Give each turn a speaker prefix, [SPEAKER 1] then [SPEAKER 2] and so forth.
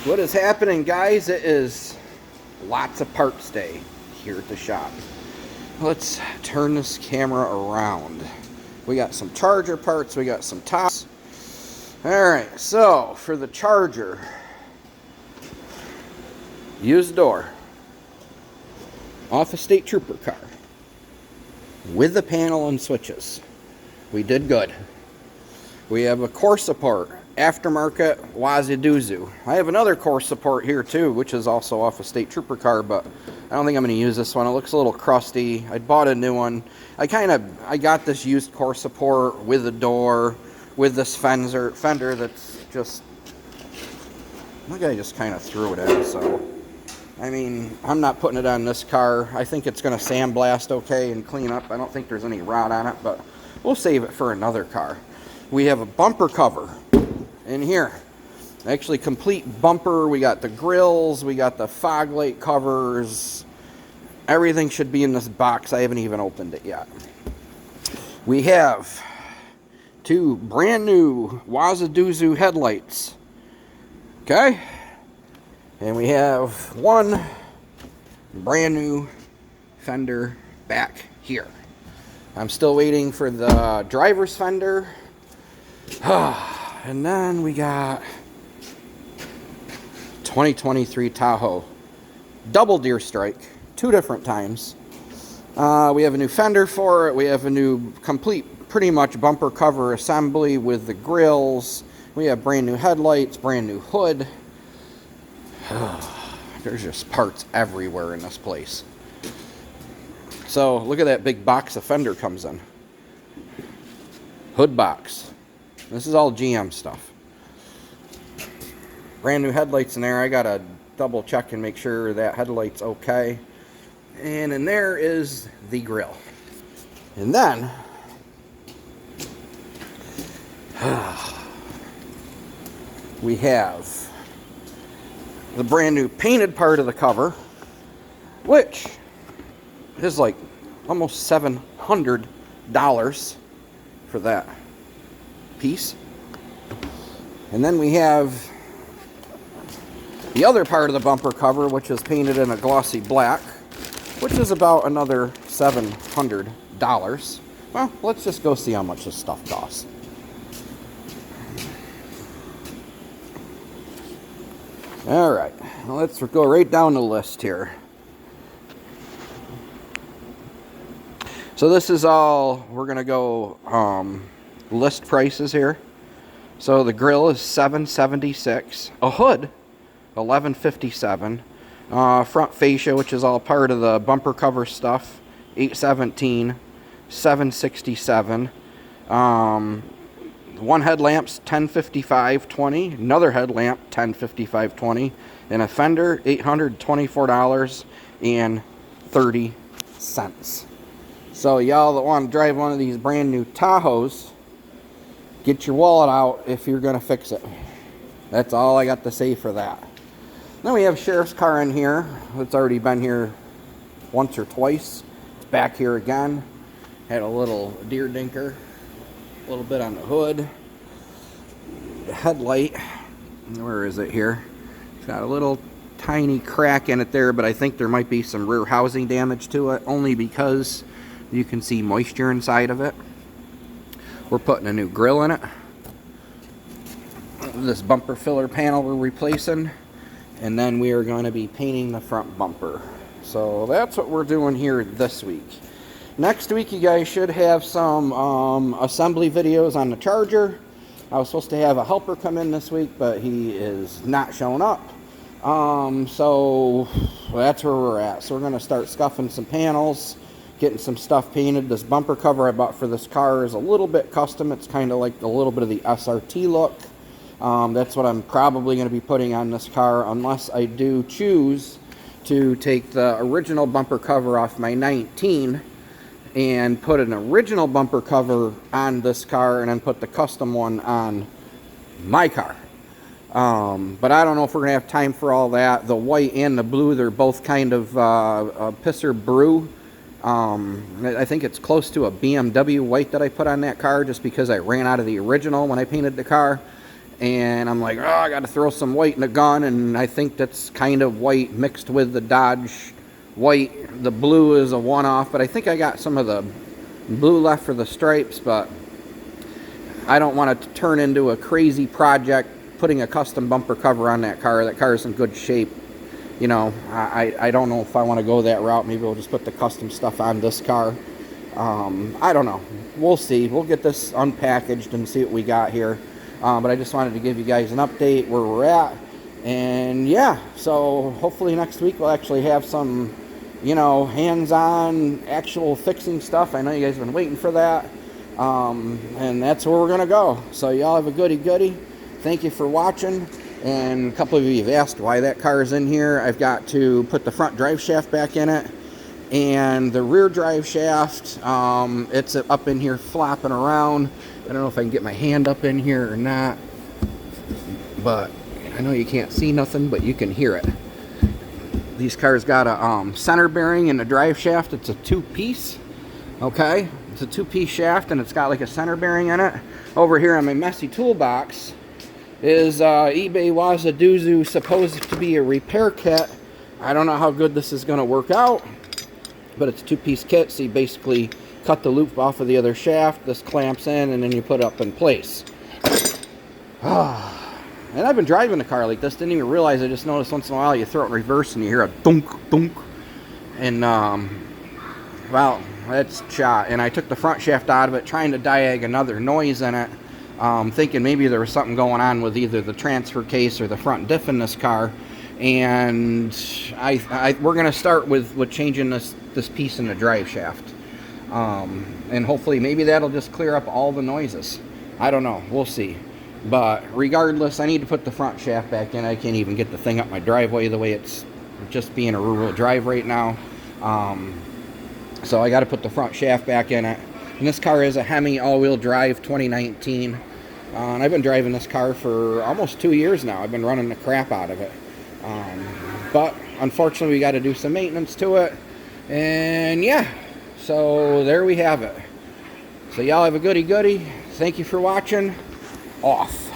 [SPEAKER 1] What is happening, guys? It is lots of parts day here at the shop. Let's turn this camera around. We got some charger parts, we got some tops. Alright, so for the charger, used door, off a state trooper car, with the panel and switches. We did good. We have a core support, aftermarket Waziduzu. I have another core support here too, which is also off a state trooper car, but I don't think I'm going to use this one. It looks a little crusty. I bought a new one. I got this used core support with a door, with this fender that's just, look, I just kind of threw it in. So I mean, I'm not putting it on this car. I think it's going to sandblast okay and clean up. I don't think there's any rot on it, but we'll save it for another car. We have a bumper cover in here. Actually, complete bumper. We got the grills, we got the fog light covers. Everything should be in this box. I haven't even opened it yet. We have two brand new Waziduzu headlights. Okay? And we have one brand new fender back here. I'm still waiting for the driver's fender. And then we got 2023 Tahoe. Double deer strike. 2 different times. We have a new fender for it. We have a new complete, pretty much bumper cover assembly with the grills. We have brand new headlights, brand new hood. There's just parts everywhere in this place. So look at that big box the fender comes in. Hood box. This is all GM stuff. Brand new headlights in there. I gotta double check and make sure that headlight's okay. And in there is the grill. And then we have the brand new painted part of the cover, which is like almost $700 for that piece. And then we have the other part of the bumper cover, which is painted in a glossy black, which is about another $700. Well, let's just go see how much this stuff costs. Alright, well, let's go right down the list here. So this is all, we're going to go list prices here. So the grill is $776. A hood, $1157. Front fascia, which is all part of the bumper cover stuff, $817. $767. One headlamp's $1055.20. Another headlamp $1055.20. And a fender $824.30. So y'all that want to drive one of these brand new Tahoes, get your wallet out if you're going to fix it. That's all I got to say for that. Then we have sheriff's car in here. It's already been here once or twice. It's back here again. Had a little deer dinker. A little bit on the hood. The headlight. Where is it here? It's got a little tiny crack in it there, but I think there might be some rear housing damage to it, only because you can see moisture inside of it. We're putting a new grill in it. This bumper filler panel we're replacing. And then we are going to be painting the front bumper. So that's what we're doing here this week. Next week you guys should have some assembly videos on the charger. I was supposed to have a helper come in this week, but he is not showing up. So that's where we're at. So we're going to start scuffing some panels, getting some stuff painted. This bumper cover I bought for this car is a little bit custom. It's kind of like a little bit of the SRT look. That's what I'm probably going to be putting on this car, unless I do choose to take the original bumper cover off my 19 and put an original bumper cover on this car and then put the custom one on my car. But I don't know if we're going to have time for all that. The white and the blue, they're both kind of a pisser brew. I think it's close to a BMW white that I put on that car just because I ran out of the original when I painted the car. and I'm like, oh, I got to throw some white in the gun, and I think that's kind of white mixed with the Dodge white. The blue is a one-off, but I think I got some of the blue left for the stripes, but I don't want it to turn into a crazy project putting a custom bumper cover on that car. That car is in good shape. You know, I don't know if I want to go that route. Maybe we'll just put the custom stuff on this car. I don't know. We'll see. We'll get this unpackaged and see what we got here. But I just wanted to give you guys an update where we're at. And yeah, so hopefully next week we'll actually have some, you know, hands-on actual fixing stuff. I know you guys have been waiting for that. And that's where we're going to go. So y'all have a goody-goody. Thank you for watching. And a couple of you have asked why that car is in here. I've got to put the front drive shaft back in it. And the rear drive shaft, it's up in here flopping around. I don't know if I can get my hand up in here or not. But I know you can't see nothing, but you can hear it. These cars got a center bearing in the drive shaft. It's a two-piece. Okay? It's a two-piece shaft, and it's got like a center bearing in it. Over here on my messy toolbox is eBay Wazaduzu, supposed to be a repair kit. I don't know how good this is going to work out, but it's a two-piece kit, so you basically cut the loop off of the other shaft, this clamps in, and then you put it up in place. And I've been driving the car like this, didn't even realize. I just noticed once in a while you throw it in reverse and you hear a dunk, dunk. And, well, that's shot. And I took the front shaft out of it, trying to diag another noise in it. Thinking maybe there was something going on with either the transfer case or the front diff in this car. And we're going to start with changing this piece in the drive shaft. And hopefully maybe that'll just clear up all the noises. I don't know. We'll see. But regardless, I need to put the front shaft back in. I can't even get the thing up my driveway the way it's just being a rural drive right now. So I got to put the front shaft back in it. And this car is a Hemi all-wheel drive 2019. And I've been driving this car for almost 2 years now. I've been running the crap out of it. But unfortunately, we got to do some maintenance to it. And yeah, so there we have it. So y'all have a goody-goody. Thank you for watching. Off.